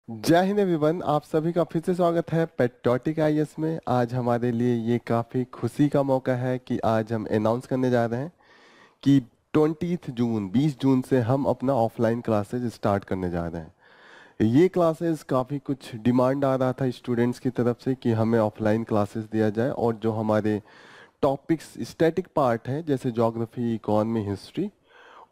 जय हिंद एवरीवन, आप सभी का फिर से स्वागत है पेट्रियोटिक आईएएस में। आज हमारे लिए ये काफ़ी खुशी का मौका है कि आज हम अनाउंस करने जा रहे हैं कि 20 जून से हम अपना ऑफलाइन क्लासेस स्टार्ट करने जा रहे हैं। ये क्लासेस काफ़ी कुछ डिमांड आ रहा था स्टूडेंट्स की तरफ से कि हमें ऑफलाइन क्लासेस दिया जाए और जो हमारे टॉपिक्स स्टैटिक पार्ट है जैसे ज्योग्राफी, इकोनॉमी, हिस्ट्री,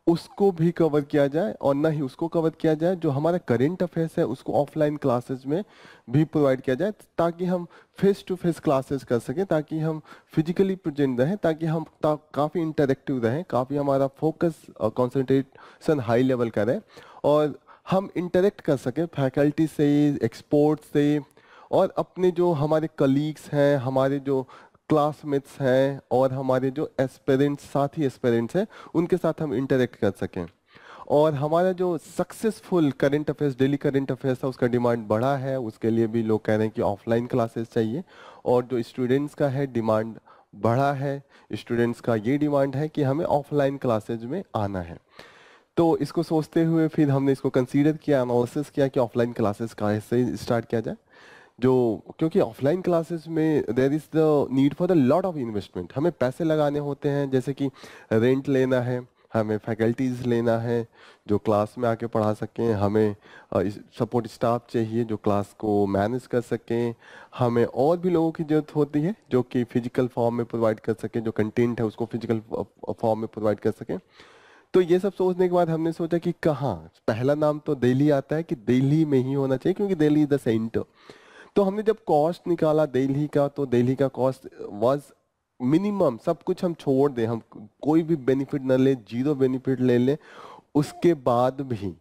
उसको भी कवर किया जाए और ना ही उसको कवर किया जाए, जो हमारा करंट अफेयर्स है उसको ऑफलाइन क्लासेस में भी प्रोवाइड किया जाए ताकि हम फेस टू फेस क्लासेस कर सकें, ताकि हम फिजिकली प्रेजेंट रहें, ताकि हम काफ़ी इंटरेक्टिव रहें, काफ़ी हमारा फोकस और कंसंट्रेशन हाई लेवल का रहे और हम इंटरेक्ट कर सकें फैकल्टी से, एक्सपर्ट से और अपने जो हमारे कलीग्स हैं, हमारे जो क्लासमेट्स हैं और हमारे जो एस्पिरेंट्स, साथी एस्पिरेंट्स हैं, उनके साथ हम इंटरेक्ट कर सकें। और हमारा जो successful current affairs, daily current affairs था, उसका डिमांड बढ़ा है, उसके लिए भी लोग कह रहे हैं कि ऑफलाइन क्लासेस चाहिए। और जो स्टूडेंट्स का है डिमांड बढ़ा है, स्टूडेंट्स का ये डिमांड है कि हमें ऑफलाइन क्लासेज में आना है। तो इसको सोचते हुए फिर हमने इसको कंसीडर किया, एनालिसिस किया कि ऑफलाइन क्लासेस कैसे स्टार्ट किया जाए। जो क्योंकि ऑफलाइन क्लासेस में there is the need for the lot of investment, हमें पैसे लगाने होते हैं, जैसे कि रेंट लेना है, हमें फैकल्टीज लेना है जो क्लास में आके पढ़ा सकें, हमें सपोर्ट स्टाफ चाहिए जो क्लास को मैनेज कर सकें, हमें और भी लोगों की जरूरत होती है जो कि फिजिकल फॉर्म में प्रोवाइड कर सकें, जो कंटेंट है उसको फिजिकल फॉर्म में प्रोवाइड कर सकें। तो ये सब सोचने के बाद हमने सोचा कि कहाँ, पहला नाम तो दिल्ली आता है कि दिल्ली में ही होना चाहिए क्योंकि दिल्ली इज द सेंटर। तो हमने जब कॉस्ट निकाला दिल्ली का, तो दिल्ली का कॉस्ट वाज मिनिमम, सब कुछ हम छोड़ दें, हम कोई भी बेनिफिट न ले, जीरो बेनिफिट ले लें, उसके बाद भी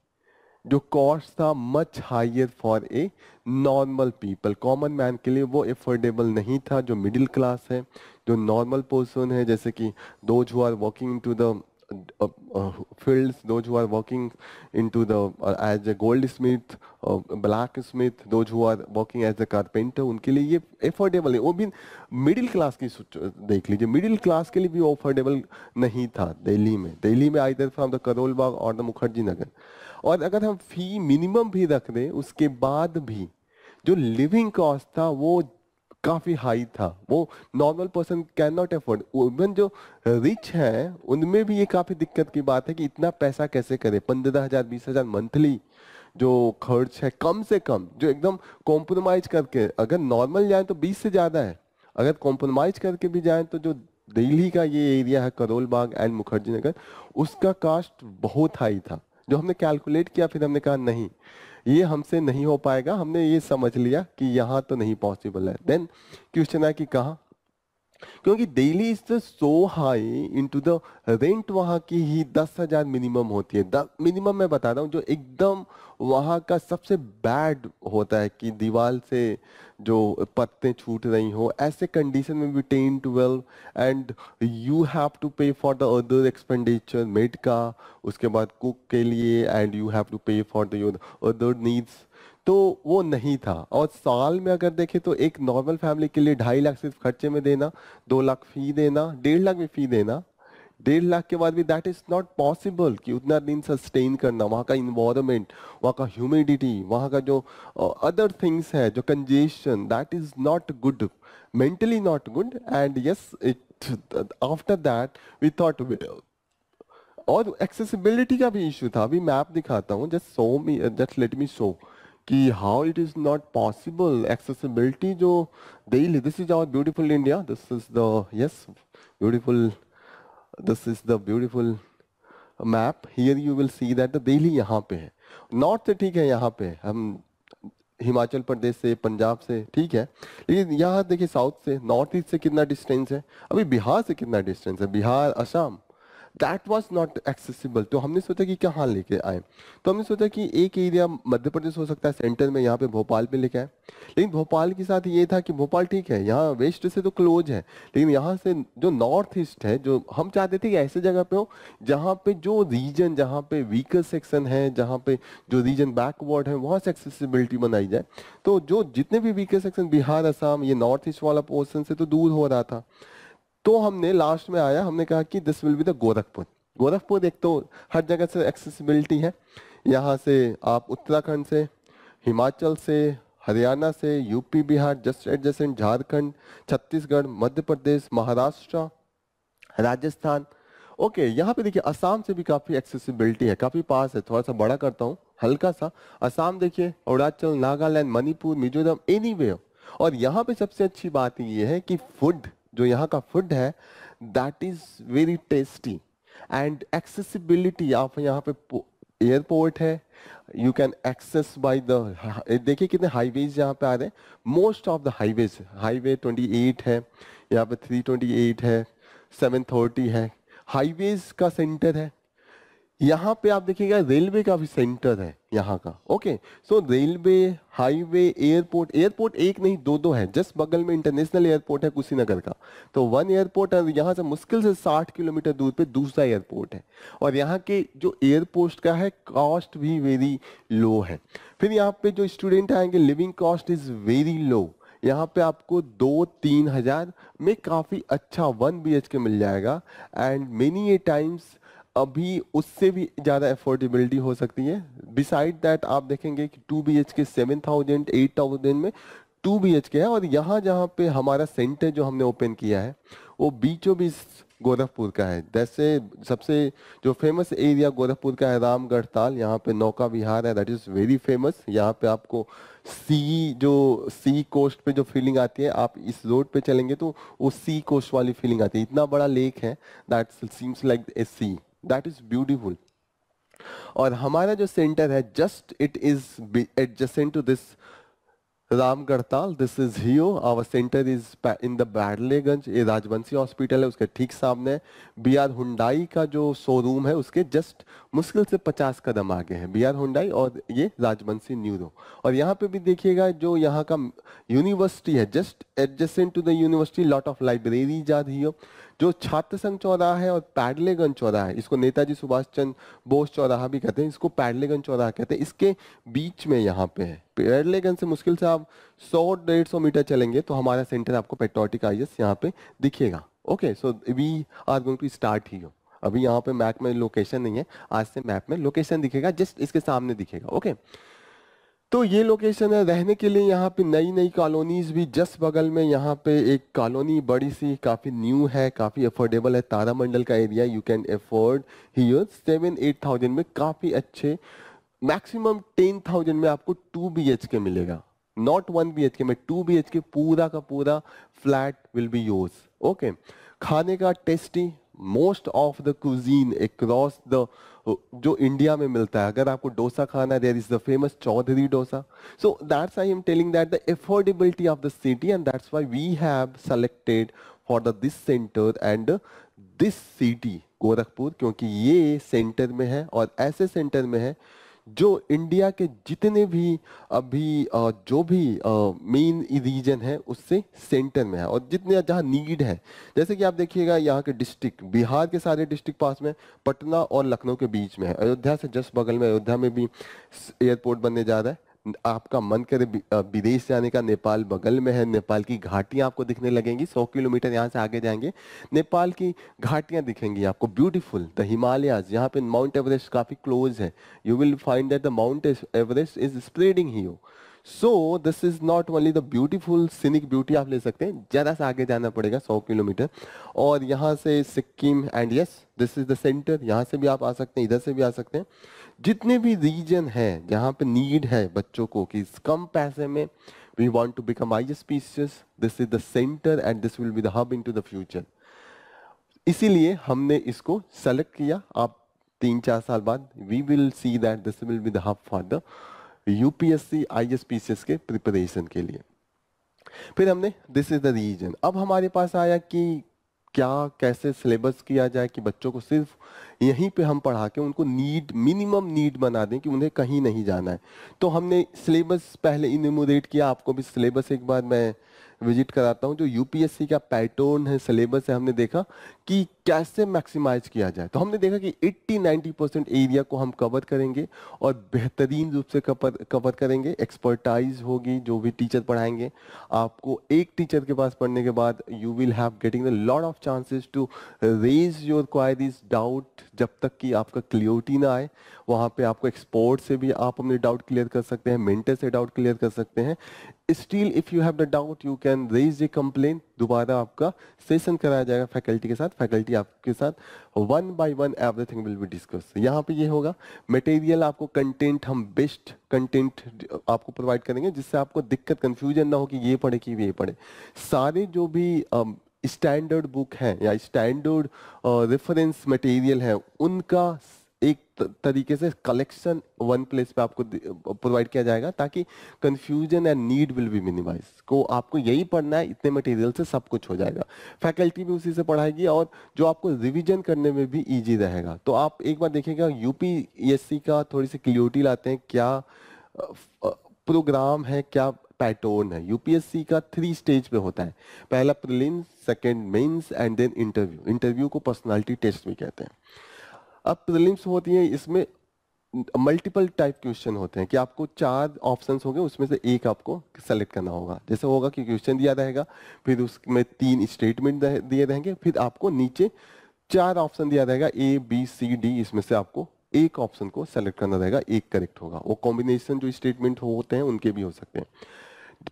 जो कॉस्ट था much higher for a normal people, common man के लिए वो एफोर्डेबल नहीं था। जो मिडिल क्लास है, जो नॉर्मल पर्सन है, जैसे कि those who are working into the fields, those who are working into the as a goldsmith, blacksmith, those who are working as a carpenter, उनके लिए ये अफोर्डेबल है। वो भी मिडिल क्लास की देख लीजिए, मिडिल क्लास के लिए भी अफोर्डेबल नहीं था दिल्ली में। दिल्ली में either from the Karol Bagh और द मुखर्जी नगर। और अगर हम फी मिनिमम भी रख दें उसके बाद भी जो लिविंग कॉस्ट था वो काफी हाई था, वो normal person can not afford. Even जो रिच हैं उनमें भी ये काफी दिक्कत की बात है कि इतना पैसा कैसे करे। 15,000 20,000 मंथली जो खर्च है, कम से कम जो एकदम कॉम्प्रोमाइज करके, अगर नॉर्मल जाए तो 20 से ज्यादा है, अगर कॉम्प्रोमाइज करके भी जाए तो जो दिल्ली का ये एरिया है करोल बाग एंड मुखर्जी नगर, उसका कास्ट बहुत हाई था। जो हमने कैलकुलेट किया, फिर हमने कहा नहीं, ये हमसे नहीं हो पाएगा, हमने ये समझ लिया कि यहाँ तो नहीं पॉसिबल है। देन क्वेश्चन है कि कहाँ, क्योंकि Delhi is the so high into the rent, वहां की ही 10,000 मिनिमम होती है। मिनिमम मैं बता रहा हूँ, जो एकदम वहां का सबसे बैड होता है कि दीवार से जो पत्ते छूट रही हो, ऐसे कंडीशन में भी 10-12, एंड यू हैव टू पे for the other expenditure, made का, उसके बाद कुक के लिए, एंड यू हैव टू पे for the your other needs. तो वो नहीं था। और साल में अगर देखें तो एक नॉर्मल फैमिली के लिए 2.5 लाख सिर्फ खर्चे में देना, 2 लाख फी देना, 1.5 लाख भी फी देना, 1.5 लाख के बाद भी दैट इज नॉट पॉसिबल कि उतना दिन सस्टेन करना। वहाँ का इन्वायरमेंट, वहाँ का ह्यूमिडिटी, वहाँ का जो अदर थिंग्स है, जो congestion, that is not good, mentally not good. And yes, it after that we thought. और एक्सेसिबिलिटी का भी इशू था। अभी मैप दिखाता हूँ, जस्ट लेट मी शो कि how it is not possible. Accessibility जो Delhi, this is our beautiful India, this is the, yes, beautiful, this is the beautiful map. Here you will see that the Delhi यहाँ पे है। North से ठीक है, यहाँ पे हम हिमाचल प्रदेश से, पंजाब से ठीक है, लेकिन यहाँ देखिए साउथ से, नॉर्थ ईस्ट से कितना डिस्टेंस है, अभी बिहार से कितना डिस्टेंस है, Bihar, Assam, that was not accessible. तो हमने सोचा कि कहाँ लेके आए, तो हमने सोचा कि एक एरिया मध्य प्रदेश हो सकता है सेंटर में, यहाँ पे भोपाल पे लेके आए। लेकिन भोपाल के साथ ये था कि भोपाल ठीक है, यहाँ वेस्ट से तो क्लोज है, लेकिन यहाँ से जो नॉर्थ ईस्ट है, जो हम चाहते थे कि ऐसे जगह पे हो जहाँ पे जो रीजन, जहाँ पे वीकर सेक्शन है, जहाँ पे जो रीजन बैकवर्ड है, वहाँ से एक्सेसिबिलिटी बनाई जाए। तो जो जितने भी वीकर सेक्शन, बिहार, असम, ये नॉर्थ ईस्ट वाला पोर्शन से तो दूर हो रहा था। तो हमने लास्ट में आया, हमने कहा कि this will be the Gorakhpur. Gorakhpur एक तो हर जगह से एक्सेसिबिलिटी है, यहाँ से आप उत्तराखंड से, हिमाचल से, हरियाणा से, UP, Bihar, just adjacent Jharkhand, Chhattisgarh, Madhya Pradesh, Maharashtra, Rajasthan. Okay, यहाँ पे देखिए असम से भी काफी एक्सेसिबिलिटी है, काफी पास है। थोड़ा सा बड़ा करता हूँ हल्का सा। असम देखिए, अरुणाचल, नागालैंड, मणिपुर, मिजोरम, एनीवेयर। और यहाँ पे सबसे अच्छी बात ये है कि फूड, जो यहाँ का फूड है, that is very tasty and accessibility. आप यहाँ पे एयरपोर्ट है, you can access by the, देखिए कितने हाईवेज यहाँ पे आ रहे हैं। Most of the highways, highway 28 है, यहाँ पे 328 है, 730 है, हाईवेज का सेंटर है। यहाँ पे आप देखिएगा रेलवे का भी सेंटर है यहाँ का। ओके, सो रेलवे, हाईवे, एयरपोर्ट, एयरपोर्ट एक नहीं दो दो है। जस्ट बगल में इंटरनेशनल एयरपोर्ट है कुशीनगर का, तो वन एयरपोर्ट है। यहाँ से मुश्किल से 60 किलोमीटर दूर पे दूसरा एयरपोर्ट है। और यहाँ के जो एयरपोर्ट का है, कॉस्ट भी वेरी लो है। फिर यहाँ पे जो स्टूडेंट आएंगे, living cost is very low. यहाँ पे आपको 2-3 हजार में काफी अच्छा 1 BHK मिल जाएगा। एंड मेनी ए टाइम्स अभी उससे भी ज़्यादा अफोर्डेबिलिटी हो सकती है। बिसाइड दैट आप देखेंगे कि 2 BHK 7,000 8,000 में 2 BHK है। और यहाँ जहाँ पे हमारा सेंटर जो हमने ओपन किया है, वो बीचों बीच गोरखपुर का है। जैसे सबसे जो फेमस एरिया गोरखपुर का है रामगढ़ ताल, यहाँ पे नौका विहार है, दैट इज वेरी फेमस। यहाँ पे आपको सी कोस्ट पे जो फीलिंग आती है, आप इस रोड पे चलेंगे तो वो सी कोस्ट वाली फीलिंग आती है। इतना बड़ा लेक है, that seems like a sea, that is beautiful. और हमारा जो सेंटर है, just it is adjacent to this Ramgarhtal. This is here, our centre is in the Baidleganj. ये राजवंशी हॉस्पिटल है, उसके ठीक सामने BR हुंडई का जो शोरूम है, उसके जस्ट मुश्किल से 50 कदम आगे है BR हुंडई और ये राजवंशी न्यूरो। और यहाँ पे भी देखिएगा जो यहाँ का यूनिवर्सिटी है, just adjacent to the university lot of libraries are here. जो छात्र संघ चौराहा है और पैडलेगंज चौराहा है, इसको नेताजी सुभाष चंद्र बोस चौराहा भी कहते हैं, इसको पैडलेगंज चौराहा कहते हैं, इसके बीच में यहाँ पे है। पैडलेगंज से मुश्किल से आप 100-150 मीटर चलेंगे तो हमारा सेंटर आपको पेट्रोटिक IAS यहाँ पे दिखेगा। Okay, so we are going to start here. अभी यहाँ पे मैप में लोकेशन नहीं है, आज से मैप में लोकेशन दिखेगा, जस्ट इसके सामने दिखेगा। ओके, तो ये लोकेशन है रहने के लिए। यहाँ पे नई नई कॉलोनीज भी जस्ट बगल में, यहाँ पे एक कॉलोनी बड़ी सी काफी न्यू है, काफी अफोर्डेबल है, तारामंडल का area. You can afford here 7-8 thousand में काफी अच्छे, मैक्सिमम 10,000 में आपको 2 BHK मिलेगा, नॉट 1 BHK में 2 BHK पूरा का पूरा flat will be yours. Okay, खाने का tasty, most of the cuisine across the जो इंडिया में मिलता है। अगर आपको डोसा खाना है, there is the famous Chaudhary dosa. So that's I am telling that the affordability of the city, and that's why we have selected for the this centre and this city Gorakhpur, क्योंकि ये सेंटर में है और ऐसे सेंटर में है जो इंडिया के जितने भी अभी जो भी मेन रीजन है उससे सेंटर में है, और जितने जहाँ नीड है। जैसे कि आप देखिएगा यहाँ के डिस्ट्रिक्ट, बिहार के सारे डिस्ट्रिक्ट पास में, पटना और लखनऊ के बीच में है, अयोध्या से जस्ट बगल में, अयोध्या में भी एयरपोर्ट बनने जा रहा है। आपका मन करे विदेश जाने का, नेपाल बगल में है, नेपाल की घाटियां आपको दिखने लगेंगी। 100 किलोमीटर यहाँ से आगे जाएंगे, नेपाल की घाटियां दिखेंगी आपको, ब्यूटीफुल। द हिमालयाज, यहाँ पे माउंट एवरेस्ट काफी क्लोज है। You will find that the mount Everest is spreading here. So this is not only the beautiful scenic beauty आप ले सकते हैं, जरा सा आगे जाना पड़ेगा 100 किलोमीटर। और यहाँ से Sikkim, and yes this is the centre, यहाँ से भी आप आ सकते हैं, इधर से भी आ सकते हैं। जितने भी रीजन है जहाँ पे नीड है बच्चों को कि कम पैसे में we want to become IAS PCS, this is the centre and this will be the hub into the future. इसीलिए हमने इसको सेलेक्ट किया। आप 3-4 साल बाद we will see that this will be the hub for the UPSC IAS PCS के preparation के लिए। फिर हमने दिस इज द रीजन। अब हमारे पास आया कि क्या कैसे सिलेबस किया जाए कि बच्चों को सिर्फ यहीं पे हम पढ़ा के उनको नीड, मिनिमम नीड बना दें कि उन्हें कहीं नहीं जाना है। तो हमने सिलेबस पहले इन्यूमरेट किया, आपको भी सिलेबस एक बार मैं विजिट कराता हूँ। जो UPSC का पैटर्न है, सिलेबस है, हमने देखा कि कैसे मैक्सिमाइज किया जाए। तो हमने देखा कि 80-90% एरिया को हम कवर करेंगे और बेहतरीन रूप से कवर करेंगे। एक्सपर्टाइज होगी जो भी टीचर पढ़ाएंगे। आपको एक टीचर के पास पढ़ने के बाद you will have getting the lot of chances to raise your queries doubt, जब तक कि आपका क्लियरिटी ना आए। वहाँ पे आपको एक्सपर्ट से भी आप अपने डाउट क्लियर कर सकते हैं, मेंटर से डाउट क्लियर कर सकते हैं। Still if you have the doubt you can raise a complain. दोबारा आपका सेशन कराया जाएगा फैकल्टी के साथ, फैकल्टी आपके साथ 1 by 1 everything will be discuss. यहाँ पे ये होगा मटेरियल, आपको कंटेंट, हम बेस्ट कंटेंट आपको प्रोवाइड करेंगे जिससे आपको दिक्कत कंफ्यूजन ना हो कि ये पढ़े कि ये पढ़े। सारे जो भी स्टैंडर्ड बुक है या स्टैंडर्ड रेफरेंस मटेरियल है उनका एक तरीके से कलेक्शन वन प्लेस पे आपको प्रोवाइड किया जाएगा, ताकि confusion and need will be minimise. को आपको यही पढ़ना है, इतने मटेरियल से सब कुछ हो जाएगा। फैकल्टी भी उसी से पढ़ाएगी और जो आपको रिवीजन करने में भी इजी रहेगा। तो आप एक बार देखिएगा, यूपीएससी का थोड़ी सी क्लियरिटी लाते हैं, क्या प्रोग्राम है, क्या पैटर्न है। यूपीएससी का 3 स्टेज पे होता है। पहला prelims, second mains and then interview. Interview को पर्सनालिटी टेस्ट भी कहते हैं। अब प्रीलिम्स होती है, इसमें मल्टीपल टाइप क्वेश्चन होते हैं कि आपको 4 ऑप्शंस होंगे, उसमें से एक आपको सेलेक्ट करना होगा। जैसे होगा कि क्वेश्चन दिया रहेगा, फिर उसमें 3 स्टेटमेंट दिए रहेंगे, फिर आपको नीचे 4 ऑप्शन दिया रहेगा A B C D, इसमें से आपको एक ऑप्शन को सेलेक्ट करना रहेगा, एक करेक्ट होगा। वो कॉम्बिनेशन जो स्टेटमेंट होते हैं उनके भी हो सकते हैं।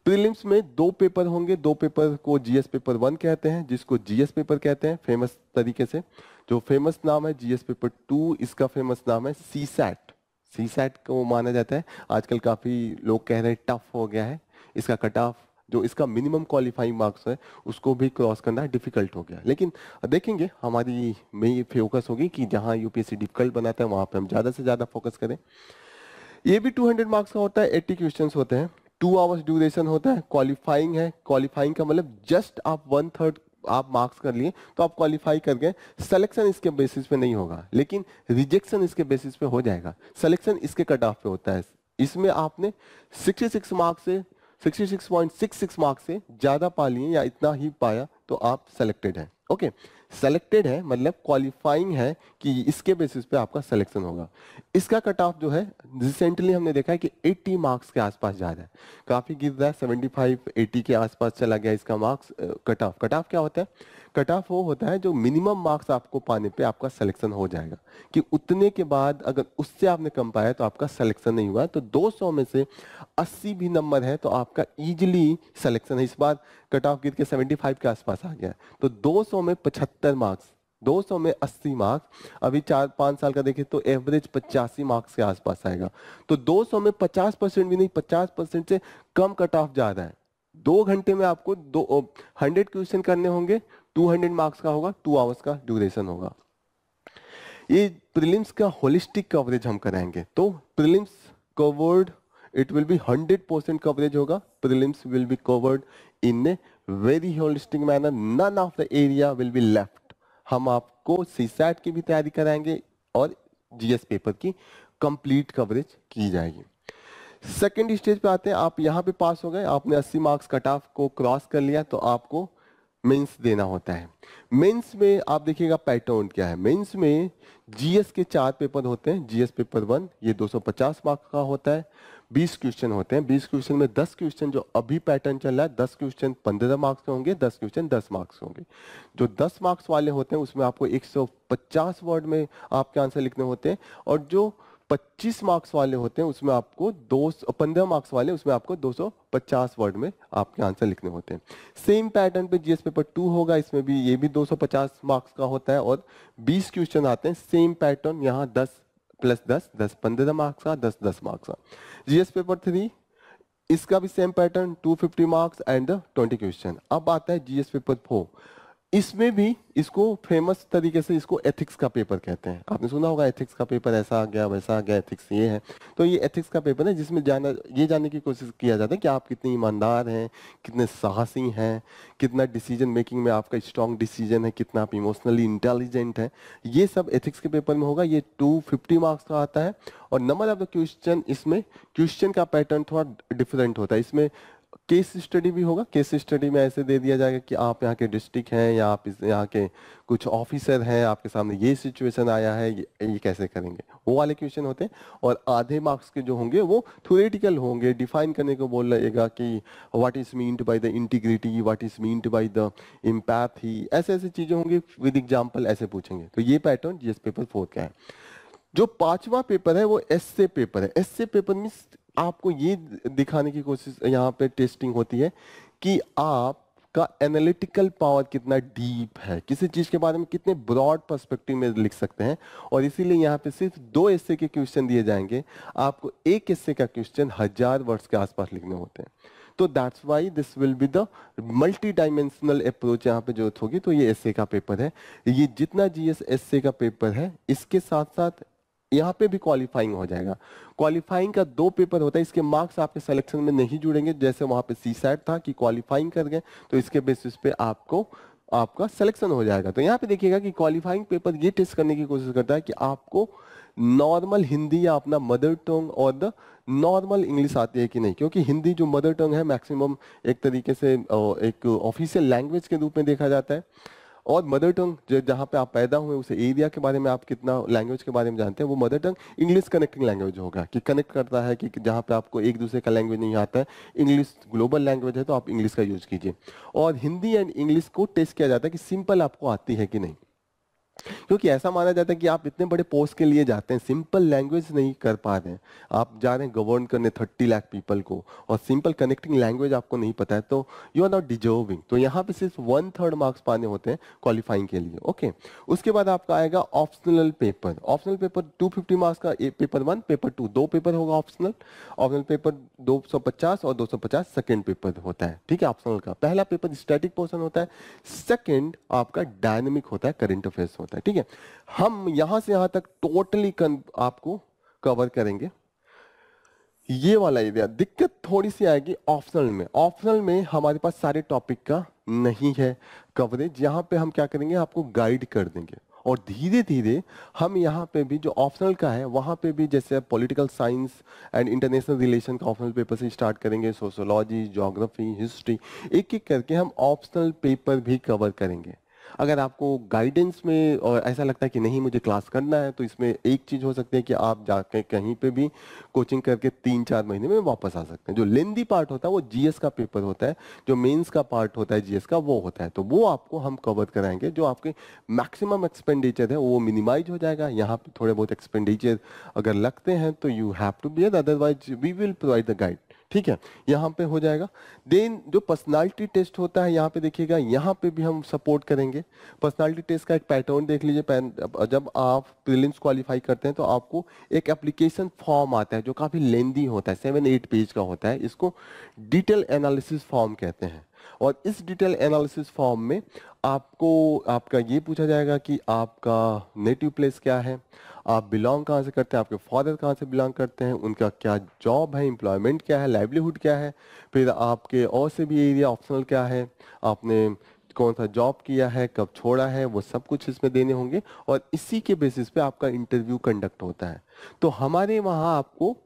प्रीलिम्स में 2 पेपर होंगे। 2 पेपर को जीएस पेपर 1 कहते हैं, जिसको जीएस पेपर कहते हैं फेमस तरीके से। जो फेमस नाम है जीएस पेपर 2, इसका फेमस नाम है सीसैट। सीसैट को माना जाता है, आजकल काफी लोग कह रहे हैं टफ हो गया है। इसका कट ऑफ, जो इसका मिनिमम क्वालिफाइंग मार्क्स है, उसको भी क्रॉस करना डिफिकल्ट हो गया। लेकिन देखेंगे, हमारी मेन फोकस होगी कि जहां यूपीएससी डिफिकल्ट बनाता है वहां पे हम ज्यादा से ज्यादा फोकस करें। ये भी 200 मार्क्स का होता है, 80 क्वेश्चन होते हैं, 2 आवर्स ड्यूरेशन होता है। क्वालिफाइंग है, क्वालिफाइंग का मतलब जस्ट आप 1/3 आप मार्क्स कर लिए तो आप क्वालिफाई कर गए। सिलेक्शन इसके बेसिस पे नहीं होगा, लेकिन रिजेक्शन इसके बेसिस पे हो जाएगा। सिलेक्शन इसके कट ऑफ पे होता है। इसमें आपने 66 मार्क्स से 66.66 मार्क्स से ज्यादा पा लिए या इतना ही पाया तो आप सेलेक्टेड हैं। ओके, सेलेक्टेड है मतलब क्वालिफाइंग है कि इसके बेसिस पे आपका सिलेक्शन होगा। इसका कट ऑफ जो है रिसेंटली हमने देखा है कि 80 मार्क्स के आसपास जा रहा है, काफी गिर रहा है, 75-80 के आसपास चला गया इसका marks cut off. Cut off क्या होता है? कट ऑफ वो होता है जो मिनिमम मार्क्स आपको पाने पे आपका सिलेक्शन हो जाएगा, कि उतने के बाद अगर उससे आपने कम पाया तो आपका सिलेक्शन नहीं हुआ। तो 200 में से 80 भी नंबर है तो आपका इजीली सिलेक्शन है। इस बार कट ऑफ गिर के 75 के आसपास आ गया, तो 200 में 75 मार्क्स, 200 में 80 मार्क्स। अभी 4-5 साल का देखें तो एवरेज 85 मार्क्स के आसपास आएगा। तो 200 में 50% भी नहीं, 50% से कम कट ऑफ जा रहा है। 2 घंटे में आपको 100 क्वेश्चन करने होंगे, 200 मार्क्स का होगा, 2 आवर्स का ड्यूरेशन होगा। ये प्रीलिम्स का होलिस्टिक कवरेज हम कराएंगे। तो prelims covered, it will be 100% coverage होगा। Prelims will be covered in a very holistic manner, none of the area will be left. हम आपको सीसैट की भी तैयारी कराएंगे और जीएस पेपर की कंप्लीट कवरेज की जाएगी। सेकेंड स्टेज पे आते हैं। आप यहाँ पे पास हो गए, आपने 80 मार्क्स कट ऑफ को क्रॉस कर लिया, तो आपको मेंस देना होता है। मेंस में आप देखिएगा पैटर्न क्या है। मेंस में जीएस के 4 पेपर होते हैं। जीएस पेपर 1 ये 250 मार्क्स का होता है, 20 क्वेश्चन होते हैं। 20 क्वेश्चन में 10 क्वेश्चन जो अभी पैटर्न चल रहा है, 10 क्वेश्चन 15 मार्क्स के होंगे, 10 क्वेश्चन 10 मार्क्स होंगे। जो 10 मार्क्स वाले होते हैं उसमें आपको 150 वर्ड में आपके आंसर लिखने होते हैं, और जो 25 मार्क्स वाले होते हैं उसमें आपको 15 मार्क्स वाले उसमें आपको 250 वर्ड में आपके आंसर लिखने होते हैं। सेम पैटर्न पे जीएस पेपर 2 होगा, इसमें भी ये भी 250 मार्क्स का होता है और 20 क्वेश्चन आते हैं। सेम पैटर्न, यहाँ 10 + 10 10 15 मार्क्स का, 10 10 मार्क्स का। जीएस पेपर 3 इसका भी same pattern, 250 marks and 20 question. अब आता है जीएस पेपर 4। इसमें भी इसको फेमस तरीके से इसको एथिक्स का पेपर कहते हैं। आपने सुना होगा एथिक्स का पेपर ऐसा आ गया वैसा आ गया, एथिक्स ये है। तो ये एथिक्स का पेपर है जिसमें ये जानने की कोशिश किया जाता है कि आप कितने ईमानदार हैं, कितने साहसी हैं, कितना डिसीजन मेकिंग में आपका स्ट्रॉन्ग डिसीजन है, कितना आप इमोशनली इंटेलिजेंट हैं। ये सब एथिक्स के पेपर में होगा। ये 250 मार्क्स का आता है और नंबर ऑफ द क्वेश्चन, इसमें क्वेश्चन का पैटर्न थोड़ा डिफरेंट होता है। इसमें केस स्टडी भी होगा। केस स्टडी में ऐसे दे दिया जाएगा कि आप यहाँ के डिस्ट्रिक्ट हैं या आप यहाँ के कुछ ऑफिसर हैं, आपके सामने ये सिचुएशन आया है, ये कैसे करेंगे, वो वाले क्वेश्चन होते हैं। और आधे मार्क्स के जो होंगे वो थ्योरेटिकल होंगे, डिफाइन करने को बोल रहेगा कि what is meant by the integrity, what is meant by the empathy, ऐसे ऐसे चीजें होंगी, विद एग्जाम्पल ऐसे पूछेंगे। तो ये पैटर्न जीएस पेपर 4 का है। जो पांचवा पेपर है वो एसए पेपर है। एसए पेपर में आपको ये दिखाने की कोशिश यहाँ पे टेस्टिंग होती है कि आपका एनालिटिकल पावर कितना डीप है, किसी चीज के बारे में कितने ब्रॉड पर्सपेक्टिव में लिख सकते हैं। और इसीलिए यहाँ पे सिर्फ 2 एसए के क्वेश्चन दिए जाएंगे, आपको एक एसए का क्वेश्चन 1000 वर्ड्स के आसपास लिखने होते हैं। तो that's why this will be the multi dimensional approach यहाँ पे जरूरत होगी। तो ये एसए का पेपर है। ये जितना जीएस एसए का पेपर है, इसके साथ साथ यहाँ पे भी क्वालिफाइंग हो जाएगा। क्वालिफाइंग का 2 पेपर होता है, इसके मार्क्स आपके सिलेक्शन में नहीं जुड़ेंगे। जैसे वहां पे सी सैट था कि क्वालिफाइंग कर गए तो इसके बेसिस पे आपको आपका सिलेक्शन हो जाएगा। तो यहाँ पे देखिएगा कि क्वालिफाइंग पेपर ये टेस्ट करने की कोशिश करता है कि आपको नॉर्मल हिंदी या अपना मदर टंग और द नॉर्मल इंग्लिश आती है कि नहीं, क्योंकि हिंदी जो मदर टंग है मैक्सिमम एक तरीके से एक ऑफिशियल लैंग्वेज के रूप में देखा जाता है। और मदर टंग जहाँ पे आप पैदा हुए उस एरिया के बारे में आप कितना लैंग्वेज के बारे में जानते हैं, वो mother tongue English connecting language होगा, कि कनेक्ट करता है कि जहाँ पे आपको एक दूसरे का लैंग्वेज नहीं आता है, इंग्लिश ग्लोबल लैंग्वेज है तो आप इंग्लिश का यूज कीजिए। और हिंदी एंड इंग्लिश को टेस्ट किया जाता है कि सिंपल आपको आती है कि नहीं, क्योंकि ऐसा माना जाता है कि आप इतने बड़े पोस्ट के लिए जाते हैं, सिंपल लैंग्वेज नहीं कर पा रहे हैं, आप जा रहे हैं गवर्न करने 30 लाख पीपल को, और सिंपल कनेक्टिंग लैंग्वेज आपको नहीं पता है, तो यू आर नॉट डिजर्विंग। तो यहाँ पे सिर्फ 1/3 मार्क्स पाने होते हैं क्वालिफाइंग के लिए। ओके, उसके बाद आपका आएगा optional paper. Optional paper 250 marks का, पेपर 1 पेपर 2 2 पेपर होगा ऑप्शनल। ऑप्शनल पेपर 250 और 250 सेकेंड पेपर होता है। ठीक है, ऑप्शनल का पहला पेपर स्टैटिक पोर्शन होता है, सेकेंड आपका डायनेमिक होता है, करंट अफेयर्स होता है। ठीक है, हम यहां से यहां तक टोटली आपको कवर करेंगे। ये वाला एरिया दिक्कत थोड़ी सी आएगी ऑप्शनल में। ऑप्शनल में हमारे पास सारे टॉपिक का नहीं है कवरेज, यहां पे हम क्या करेंगे, आपको गाइड कर देंगे। और धीरे धीरे हम यहाँ पे भी जो ऑप्शनल का है वहां पे भी, जैसे political science and international relation का ऑप्शनल पेपर से स्टार्ट करेंगे, सोशियोलॉजी, ज्योग्राफी, हिस्ट्री, एक एक करके हम ऑप्शनल पेपर भी कवर करेंगे। अगर आपको गाइडेंस में और ऐसा लगता है कि नहीं मुझे क्लास करना है, तो इसमें एक चीज हो सकती है कि आप जाके कहीं पे भी कोचिंग करके 3-4 महीने में वापस आ सकते हैं। जो लेंदी पार्ट होता है वो जीएस का पेपर होता है, जो मेंस का पार्ट होता है जीएस का वो होता है, तो वो आपको हम कवर कराएंगे। जो आपके मैक्सिमम एक्सपेंडिचर है वो मिनिमाइज हो जाएगा। यहाँ पे थोड़े बहुत एक्सपेंडिचर अगर लगते हैं तो you have to bear, otherwise we will provide the guide. ठीक है, यहाँ पे हो जाएगा। देन जो पर्सनालिटी टेस्ट होता है यहाँ पे देखिएगा, यहाँ पे भी हम सपोर्ट करेंगे। पर्सनालिटी टेस्ट का एक पैटर्न देख लीजिए। जब आप प्रीलिम्स क्वालिफाई करते हैं तो आपको एक एप्लीकेशन फॉर्म आता है जो काफी लेंदी होता है, 7-8 पेज का होता है। इसको डिटेल एनालिसिस फॉर्म कहते हैं। और इस डिटेल एनालिसिस फॉर्म में आपको आपका ये पूछा जाएगा कि आपका नेटिव प्लेस क्या है, आप बिलोंग कहाँ से करते हैं, आपके फादर कहाँ से बिलोंग करते हैं, उनका क्या जॉब है, एम्प्लॉयमेंट क्या है, लाइवलीहुड क्या है, फिर आपके और से भी एरिया ऑप्शनल क्या है, आपने कौन सा जॉब किया है, कब छोड़ा है, वो सब कुछ इसमें देने होंगे। और इसी के बेसिस पे आपका इंटरव्यू कंडक्ट होता है। तो हमारे वहाँ आपको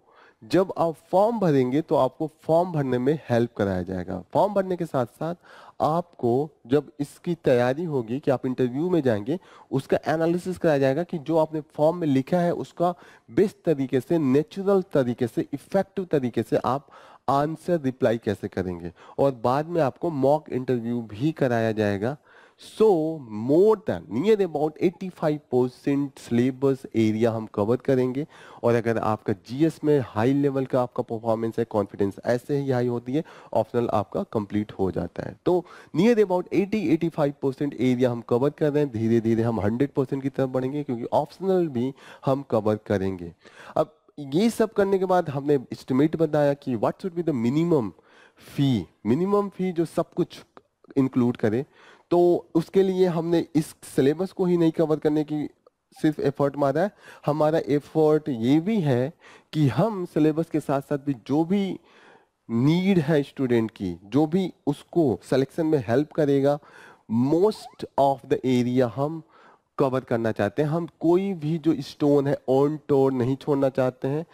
जब आप फॉर्म भरेंगे तो आपको फॉर्म भरने में हेल्प कराया जाएगा। फॉर्म भरने के साथ साथ आपको जब इसकी तैयारी होगी कि आप इंटरव्यू में जाएंगे, उसका एनालिसिस कराया जाएगा कि जो आपने फॉर्म में लिखा है उसका बेस्ट तरीके से, नेचुरल तरीके से, इफेक्टिव तरीके से आप आंसर रिप्लाई कैसे करेंगे। और बाद में आपको मॉक इंटरव्यू भी कराया जाएगा। So more than near about 85% syllabus area हम कवर करेंगे। और अगर आपका जीएस में हाई लेवल का आपका परफॉर्मेंस है, कॉन्फिडेंस ऐसे ही हाई होती है, ऑप्शनल आपका कंप्लीट हो जाता है। तो नियर अबाउट 80-85% एरिया हम कवर कर रहे हैं। धीरे धीरे हम 100% की तरफ बढ़ेंगे, क्योंकि ऑप्शनल भी हम कवर करेंगे। अब ये सब करने के बाद हमने एस्टिमेट बताया कि what should be the minimum fee. Minimum fee जो सब कुछ इंक्लूड करे, तो उसके लिए हमने इस सिलेबस को ही नहीं कवर करने की सिर्फ एफर्ट मारा है। हमारा एफर्ट ये भी है कि हम सिलेबस के साथ साथ भी जो भी नीड है स्टूडेंट की, जो भी उसको सिलेक्शन में हेल्प करेगा, मोस्ट ऑफ द एरिया हम कवर करना चाहते हैं। हम कोई भी जो स्टोन है ऑन टोर नहीं छोड़ना चाहते हैं।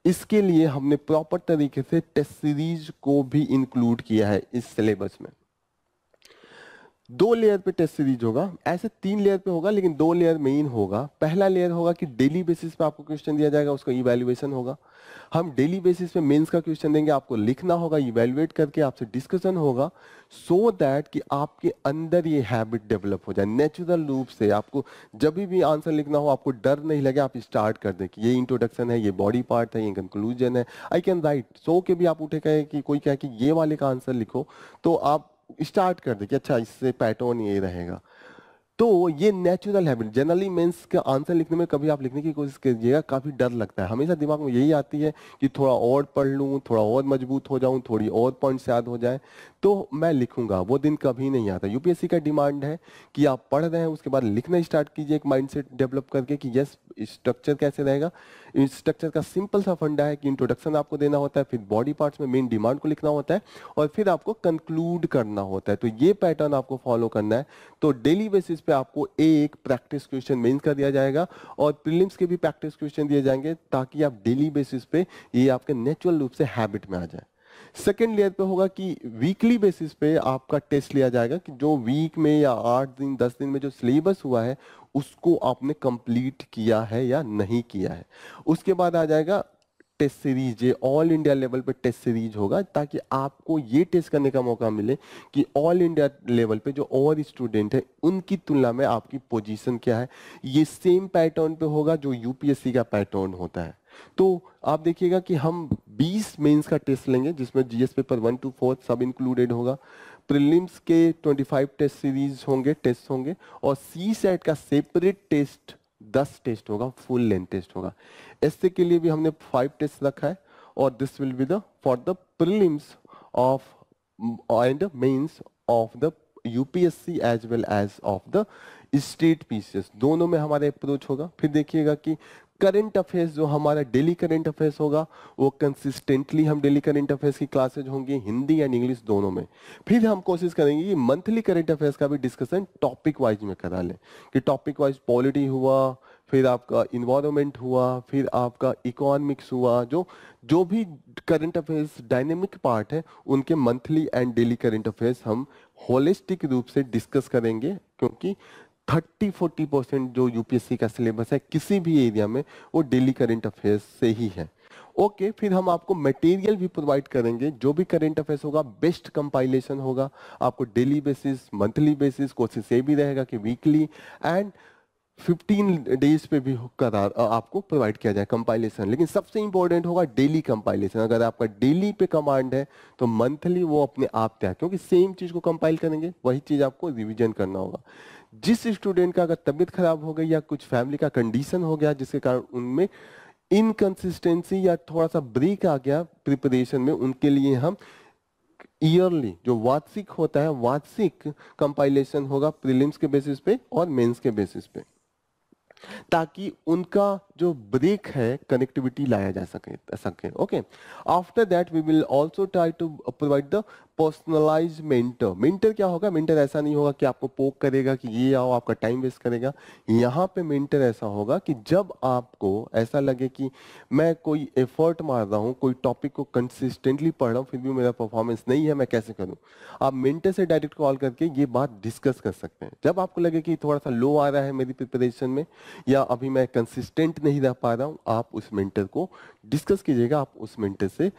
इसके लिए हमने प्रॉपर तरीके से टेस्ट सीरीज को भी इंक्लूड किया है इस सिलेबस में। 2 लेयर पे टेस्ट सीरीज होगा, ऐसे 3 लेयर पे होगा लेकिन 2 लेयर मेन होगा। पहला लेयर होगा कि डेली बेसिस पे आपको क्वेश्चन दिया जाएगा, उसका इवैल्यूएशन होगा। हम डेली बेसिस पे मेंस का क्वेश्चन देंगे, आपको लिखना होगा, इवैल्यूएट करके आपसे डिस्कशन होगा, सो दैट कि आपके अंदर ये हैबिट डेवलप हो जाए नेचुरल रूप से। आपको जब भी आंसर लिखना हो आपको डर नहीं लगे, आप स्टार्ट कर दें कि ये इंट्रोडक्शन है, ये बॉडी पार्ट है, ये कंक्लूजन है, आई कैन राइट। सो के भी आप उठे कहे कि कोई कहे कि ये वाले का आंसर लिखो, तो आप स्टार्ट कर दे कि अच्छा इससे पैटर्न ये रहेगा। तो ये नेचुरल हैबिट, जनरली मेंस का आंसर लिखने में कभी आप लिखने की कोशिश कीजिएगा, काफी डर लगता है, हमेशा दिमाग में यही आती है कि थोड़ा और पढ़ लूं, थोड़ा और मजबूत हो जाऊं, थोड़ी और पॉइंट्स याद हो जाए तो मैं लिखूंगा। वो दिन कभी नहीं आता। यूपीएससी का डिमांड है कि आप पढ़ रहे हैं उसके बाद लिखना स्टार्ट कीजिए, एक माइंडसेट डेवलप करके कि यस स्ट्रक्चर कैसे रहेगा। इस स्ट्रक्चर का सिंपल सा फंडा है कि इंट्रोडक्शन आपको देना होता है, फिर बॉडी पार्ट्स में मेन डिमांड को लिखना होता है और फिर आपको कंक्लूड करना होता है। तो ये पैटर्न आपको फॉलो करना है। तो डेली बेसिस पे आपको एक प्रैक्टिस क्वेश्चन मेंस का दिया जाएगा और प्रीलिम्स के भी प्रैक्टिस क्वेश्चन दिए जाएंगे, ताकि आप डेली बेसिस पे ये आपके नेचुरल रूप से हैबिट में आ जाए। सेकेंड लेयर पे होगा कि वीकली बेसिस पे आपका टेस्ट लिया जाएगा कि जो वीक में या 8 दिन 10 दिन में जो सिलेबस हुआ है उसको आपने कंप्लीट किया है या नहीं किया है। उसके बाद आ जाएगा टेस्ट सीरीज, ये ऑल इंडिया लेवल पे टेस्ट सीरीज होगा, ताकि आपको ये टेस्ट करने का मौका मिले कि ऑल इंडिया लेवल पे जो और स्टूडेंट है उनकी तुलना में आपकी पोजीशन क्या है। ये सेम पैटर्न पे होगा जो यूपीएससी का पैटर्न होता है। तो आप देखिएगा कि हम 20 मेंस का टेस्ट लेंगे जिसमें जीएस पेपर 1 to 4 सब इंक्लूडेड होगा। प्रीलिम्स के 25 टेस्ट सीरीज होंगे, टेस्ट होंगे, और सी सेट का सेपरेट टेस्ट 10 टेस्ट होगा, फुल लेंथ टेस्ट होगा। एसए के लिए भी हमने 5 टेस्ट रखा है और this will be the for the prelims of and mains of the UPSC as well as of the state PCS, दोनों में हमारा अप्रोच होगा। फिर देखिएगा कि करंट अफेयर्स, जो हमारा डेली करंट अफेयर्स होगा वो कंसिस्टेंटली हम डेली करंट अफेयर्स की क्लासेज होंगी हिंदी एंड इंग्लिश दोनों में। फिर हम कोशिश करेंगे कि मंथली करंट अफेयर्स का भी डिस्कशन टॉपिक वाइज में करा लें, कि टॉपिक वाइज पॉलिटी हुआ, फिर आपका इन्वायरमेंट हुआ, फिर आपका इकोनॉमिक्स हुआ, जो जो भी करंट अफेयर्स डायनेमिक पार्ट है उनके monthly and daily current affairs हम होलिस्टिक रूप से डिस्कस करेंगे, क्योंकि 30-40% जो यूपीएससी का सिलेबस है किसी भी एरिया में वो डेली करंट अफेयर्स से ही है। ओके, फिर हम आपको मटेरियल भी प्रोवाइड करेंगे, जो भी करंट अफेयर्स होगा बेस्ट कंपाइलेशन होगा आपको डेली बेसिस, मंथली बेसिस, कोशिश ये भी रहेगा कि वीकली एंड 15 डेज पे भी करार आपको प्रोवाइड किया जाए कंपाइलेशन। लेकिन सबसे इंपॉर्टेंट होगा डेली कंपाइलेशन। अगर आपका डेली पे कमांड है तो मंथली वो अपने आप तय, क्योंकि सेम चीज को कंपाइल करेंगे, वही चीज आपको रिवीजन करना होगा। जिस स्टूडेंट का अगर तबीयत खराब हो गई या कुछ फैमिली का कंडीशन हो गया जिसके कारण उनमें इनकंसिस्टेंसी या थोड़ा सा ब्रेक आ गया प्रिपरेशन में, उनके लिए हम ईयरली जो वार्षिक होता है वार्षिक कंपाइलेशन होगा प्रीलिम्स के बेसिस पे और मेंस के बेसिस पे, ताकि उनका जो ब्रेक है कनेक्टिविटी लाया जा सके। Okay, after that we will also try to provide the personalise mentor. Mentor क्या होगा? मेंटर ऐसा नहीं होगा कि आपको पोक करेगा कि ये आओ, आपका टाइम वेस्ट करेगा। यहाँ पे मेंटर ऐसा होगा कि जब आपको ऐसा लगे कि मैं कोई एफर्ट मार रहा हूँ, कोई टॉपिक को कंसिस्टेंटली पढ़ रहा हूँ, फिर भी मेरा परफॉर्मेंस नहीं है, मैं कैसे करूँ, आप मेंटर से डायरेक्ट कॉल करके ये बात डिस्कस कर सकते हैं। जब आपको लगे कि थोड़ा सा लो आ रहा है मेरी प्रिपरेशन में या अभी मैं कंसिस्टेंट नहीं रह पा रहा हूँ, आप उस मेंटर को डिस्कस कीजिएगा। आप उस मेंटर से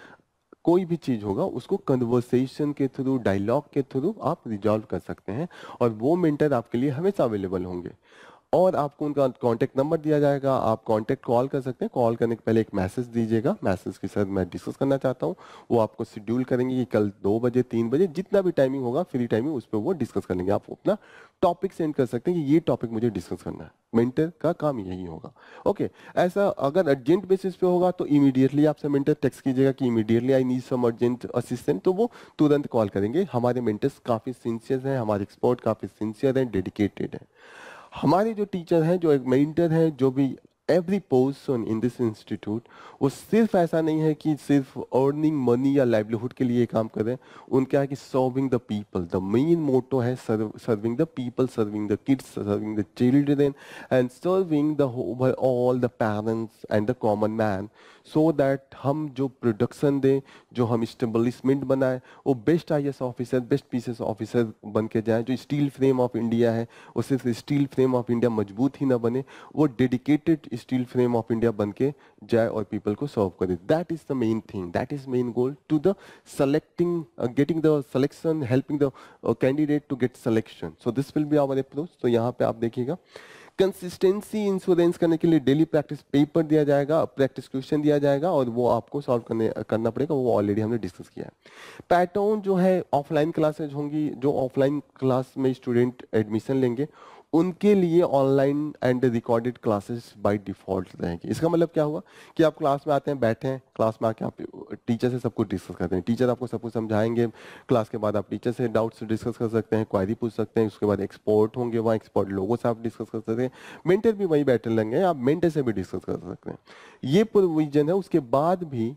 कोई भी चीज होगा उसको कन्वर्सेशन के थ्रू, डायलॉग के थ्रू आप रिजॉल्व कर सकते हैं, और वो मेंटर आपके लिए हमेशा अवेलेबल होंगे। और आपको उनका कांटेक्ट नंबर दिया जाएगा, आप कांटेक्ट कॉल कर सकते हैं। कॉल करने के पहले एक मैसेज दीजिएगा, मैसेज के साथ मैं डिस्कस करना चाहता हूँ, वो आपको शेड्यूल करेंगे कि कल 2 बजे 3 बजे जितना भी टाइमिंग होगा फ्री टाइमिंग, उस पर वो डिस्कस कर लेंगे। आप अपना टॉपिक सेंड कर सकते हैं कि ये टॉपिक मुझे डिस्कस करना है, मेंटर का काम यही होगा। ओके, ऐसा अगर अर्जेंट बेसिस पे होगा तो इमीडिएटली आपसे मेंटर टेक्स्ट कीजिएगा कि immediately I need some urgent assistant, तो वो तुरंत कॉल करेंगे। हमारे मेंटर्स काफी सिंसियर हैं, हमारे एक्सपर्ट काफी सिंसियर हैं, डेडिकेटेड हैं। हमारे जो टीचर हैं, जो एक मेंटर है, जो भी every person in this institute, वो सिर्फ ऐसा नहीं है कि सिर्फ अर्निंग मनी या लाइवलीहुड के लिए काम कर रहे हैं। उनका है कि serving the people, the main motto है serving the people, serving the kids, serving the children and serving the all the parents and the common man, so that हम जो प्रोडक्शन दें, जो हम स्टेब्लिशमेंट बनाए, वो best IAS officer, best PCS officer बन के जाए। जो स्टील फ्रेम ऑफ इंडिया है, वो सिर्फ स्टील फ्रेम ऑफ इंडिया मजबूत ही ना बने, वो dedicated steel frame of India बन के जाए और पीपल को सर्व करे। That is the main thing, that is main goal to the selecting, getting the selection, helping the candidate to get selection. So this will be our approach. तो यहाँ पे आप देखिएगा कंसिस्टेंसी इंश्योरेंस करने के लिए डेली प्रैक्टिस पेपर दिया जाएगा, प्रैक्टिस क्वेश्चन दिया जाएगा और वो आपको सॉल्व करना पड़ेगा। वो ऑलरेडी हमने डिस्कस किया है। पैटर्न जो है ऑफलाइन क्लासेज होंगी, जो ऑफलाइन क्लास में स्टूडेंट एडमिशन लेंगे उनके लिए online and recorded classes by default रहेंगी। इसका मतलब क्या हुआ कि आप क्लास में आते हैं, बैठे हैं, क्लास में आके आप टीचर से सब कुछ डिस्कस करते हैं, टीचर आपको सब कुछ समझाएंगे। क्लास के बाद आप टीचर से डाउट्स डिस्कस कर सकते हैं, क्वारी पूछ सकते हैं। उसके बाद एक्सपर्ट होंगे, वहाँ एक्सपर्ट लोगों से आप डिस्कस कर सकते हैं। मेंटर भी वहीं बैठे रहेंगे, आप मेंटर से भी डिस्कस कर सकते हैं। ये प्रोविजन है। उसके बाद भी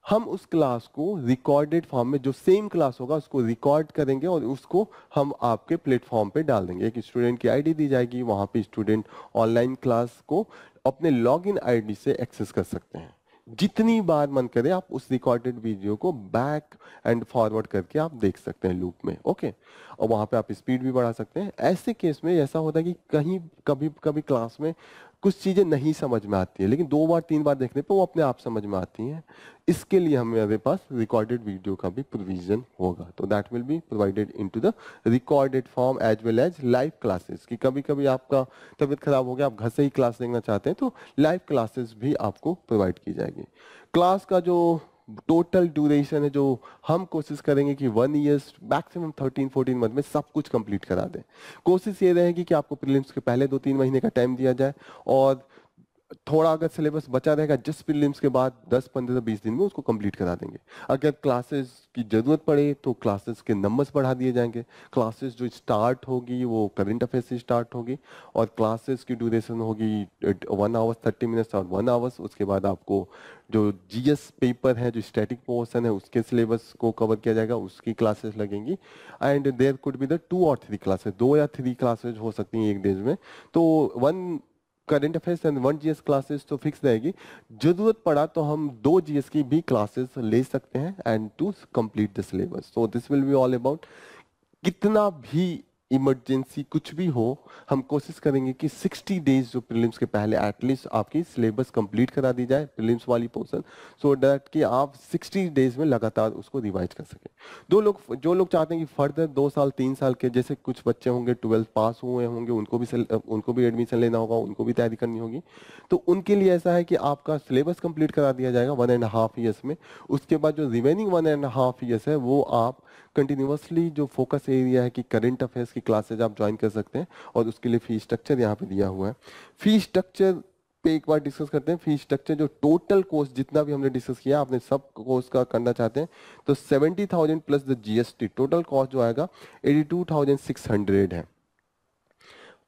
हम उस क्लास को रिकॉर्डेड फॉर्म में, जो सेम क्लास होगा उसको रिकॉर्ड करेंगे और उसको हम आपके प्लेटफॉर्म पे डाल देंगे। एक स्टूडेंट की आईडी दी जाएगी, वहां पे स्टूडेंट ऑनलाइन क्लास को अपने लॉगिन आईडी से एक्सेस कर सकते हैं। जितनी बार मन करे आप उस रिकॉर्डेड वीडियो को बैक एंड फॉरवर्ड करके आप देख सकते हैं लूप में, ओके। और वहां पे आप स्पीड भी बढ़ा सकते हैं। ऐसे केस में ऐसा होता है कि कहीं कभी कभी क्लास में कुछ चीजें नहीं समझ में आती है, लेकिन 2 बार 3 बार देखने पे वो अपने आप समझ में आती हैं। इसके लिए हमारे पास रिकॉर्डेड वीडियो का भी प्रोविजन होगा। तो that will be provided into the recorded form as well as live classes. कि कभी कभी आपका तबीयत खराब हो गया, आप घर से ही क्लास देखना चाहते हैं, तो लाइव क्लासेस भी आपको प्रोवाइड की जाएगी। क्लास का जो टोटल ड्यूरेशन है, जो हम कोशिश करेंगे कि 1 ईयर्स मैक्सिमम 13-14 मंथ में सब कुछ कंप्लीट करा दें। कोशिश ये रहेगी कि आपको प्रीलिम्स के पहले 2-3 महीने का टाइम दिया जाए और थोड़ा अगर सिलेबस बचा रहेगा जस्ट प्रीलिम्स के बाद 10-15-20 दिन में उसको कंप्लीट करा देंगे। अगर क्लासेस की जरूरत पड़े तो क्लासेस के नंबर्स बढ़ा दिए जाएंगे। क्लासेस जो स्टार्ट होगी वो करंट अफेयर्स से स्टार्ट होगी और क्लासेस की ड्यूरेशन होगी 1 आवर 30 मिनट्स और 1 आवर्स। उसके बाद आपको जो जीएस पेपर है, जो स्टैटिक पोर्शन है, उसके सिलेबस को कवर किया जाएगा, उसकी क्लासेस लगेंगी। And there could be the 2 और 3 क्लासेस, 2 या 3 क्लासेस हो सकती हैं एक डे में। तो 1 current affairs and 1 GS classes तो फिक्स रहेगी। जरूरत पड़ा तो हम 2 जीएस की भी क्लासेस ले सकते हैं and to complete the syllabus. So this will be all about, कितना भी इमरजेंसी कुछ भी हो, हम कोशिश करेंगे कि 60 डेज जो प्रीलिम्स के पहले एटलीस्ट आपकी सिलेबस कंप्लीट करा दी जाए, प्रीलिम्स वाली पोर्शन, सो दैट कि आप 60 डेज में लगातार उसको रिवाइज कर सकें। जो लोग चाहते हैं कि फर्दर 2 साल 3 साल के, जैसे कुछ बच्चे होंगे 12th पास हुए होंगे, उनको भी एडमिशन लेना होगा, उनको भी तैयारी करनी होगी, तो उनके लिए ऐसा है कि आपका सिलेबस कंप्लीट करा दिया जाएगा 1.5 ईयर्स में। उसके बाद जो रिमेनिंग 1.5 ईयर्स है वो आप कंटिन्यूसली, जो फोकस एरिया है कि करंट अफेयर्स की क्लासेज आप ज्वाइन कर सकते हैं और उसके लिए फी स्ट्रक्चर यहाँ पे दिया हुआ है। फी स्ट्रक्चर पे एक बार डिस्कस करते हैं। फी स्ट्रक्चर जो टोटल कोर्स जितना भी हमने डिस्कस किया, आपने सब कोर्स का करना चाहते हैं तो 70,000 plus the GST total cost जो आएगा 82,600 है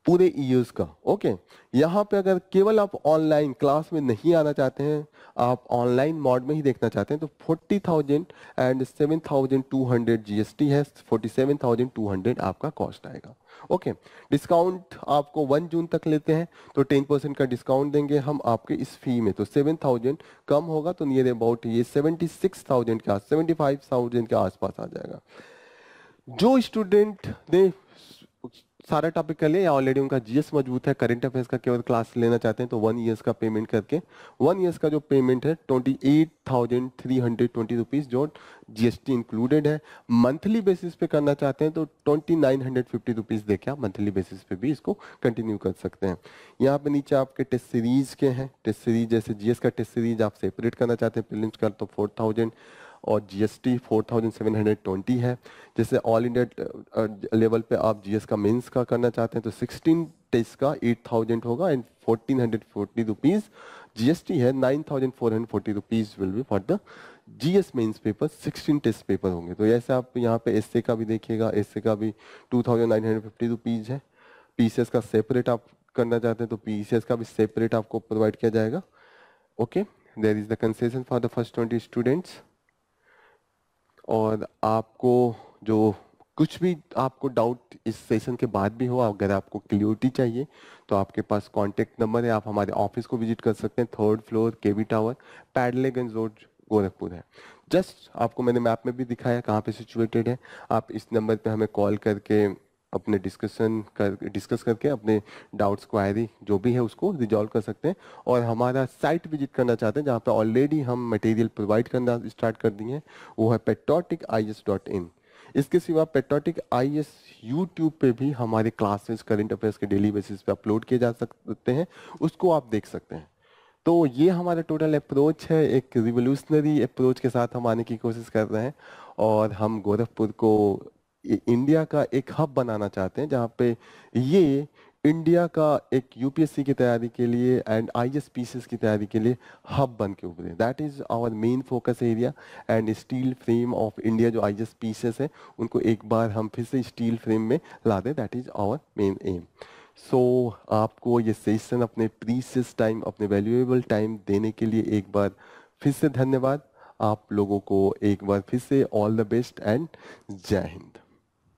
पूरे ईयर्स का, ओके। यहाँ पे अगर केवल आप ऑनलाइन क्लास में नहीं आना चाहते हैं, आप ऑनलाइन मोड में ही देखना चाहते हैं, तो 40,000 एंड 7,200 जीएसटी है, 47,200 आपका कॉस्ट आएगा, ओके। डिस्काउंट आपको 1 जून तक लेते हैं तो 10% का डिस्काउंट देंगे हम आपके इस फी में, तो 7,000 कम होगा तो नियर अबाउट ये 76,000 के 75,000 के आसपास आ जाएगा। जो स्टूडेंट ने सारा टॉपिक कर लिया या ऑलरेडी उनका जीएस मजबूत है, करंट अफेयर्स का केवल क्लास लेना चाहते हैं, तो 1 ईयर्स का पेमेंट करके 1 ईयर्स का जो पेमेंट है 28,320 रुपीज, जो जीएसटी इंक्लूडेड है। मंथली बेसिस पे करना चाहते हैं तो 2,950 रुपीज देके आप मंथली बेसिस पे भी इसको कंटिन्यू कर सकते हैं। यहाँ पे नीचे आपके टेस्ट सीरीज के हैं। टेस्ट सीरीज जैसे जीएस का टेस्ट सीरीज आप सेपरेट करना चाहते हैं प्रीलिम्स का तो 4,000 और जीएसटी 4,720 है। जैसे ऑल इंडिया लेवल पे आप जीएस का मेंस का करना चाहते हैं तो 16 टेस्ट का 8,000 होगा एंड 1,440 रुपीज जीएसटी है। 9,440 rupees will be for the GS mains paper. 16 test paper होंगे। तो ऐसे आप यहाँ पे एसए का भी देखिएगा, एसए का भी 2,950 रुपीज है। पीसीएस का सेपरेट आप करना चाहते हैं तो पीसीएस का भी सेपरेट आपको प्रोवाइड किया जाएगा, okay. There is the concession for the first 20 students. और आपको जो कुछ भी आपको डाउट इस सेशन के बाद भी हो, अगर आपको क्लियरिटी चाहिए तो आपके पास कांटेक्ट नंबर है, आप हमारे ऑफिस को विजिट कर सकते हैं। 3rd फ्लोर केवी टावर, पैडलेगंज रोड, गोरखपुर है। जस्ट आपको मैंने मैप में भी दिखाया कहाँ पे सिचुएटेड है। आप इस नंबर पे हमें कॉल करके अपने डिस्कस करके अपने डाउट्स, क्वायरी जो भी है उसको रिजॉल्व कर सकते हैं। और हमारा साइट विजिट करना चाहते हैं जहाँ पे ऑलरेडी हम मटेरियल प्रोवाइड करना स्टार्ट कर दिए हैं, वो है patrioticIAS.in। इसके सिवा पेट्रोटिक आईएएस यूट्यूब पे भी हमारे क्लासेस करंट अफेयर्स के डेली बेसिस पे अपलोड किए जा सकते हैं, उसको आप देख सकते हैं। तो ये हमारा टोटल अप्रोच है, एक रिवोल्यूशनरी अप्रोच के साथ हम आने की कोशिश कर रहे हैं। और हम गोरखपुर को इंडिया का एक हब बनाना चाहते हैं जहाँ पे ये इंडिया का एक यूपीएससी की तैयारी के लिए एंड आईएएस की तैयारी के लिए हब बन के उभरे। That is our main focus area. And steel frame of India जो आईएएस है उनको एक बार हम फिर से स्टील फ्रेम में ला दें, that is our main aim. So आपको ये सेशन अपने प्रीशियस टाइम, अपने वैल्यूएबल टाइम देने के लिए एक बार फिर से धन्यवाद। आप लोगों को एक बार फिर से ऑल द बेस्ट एंड जय हिंद।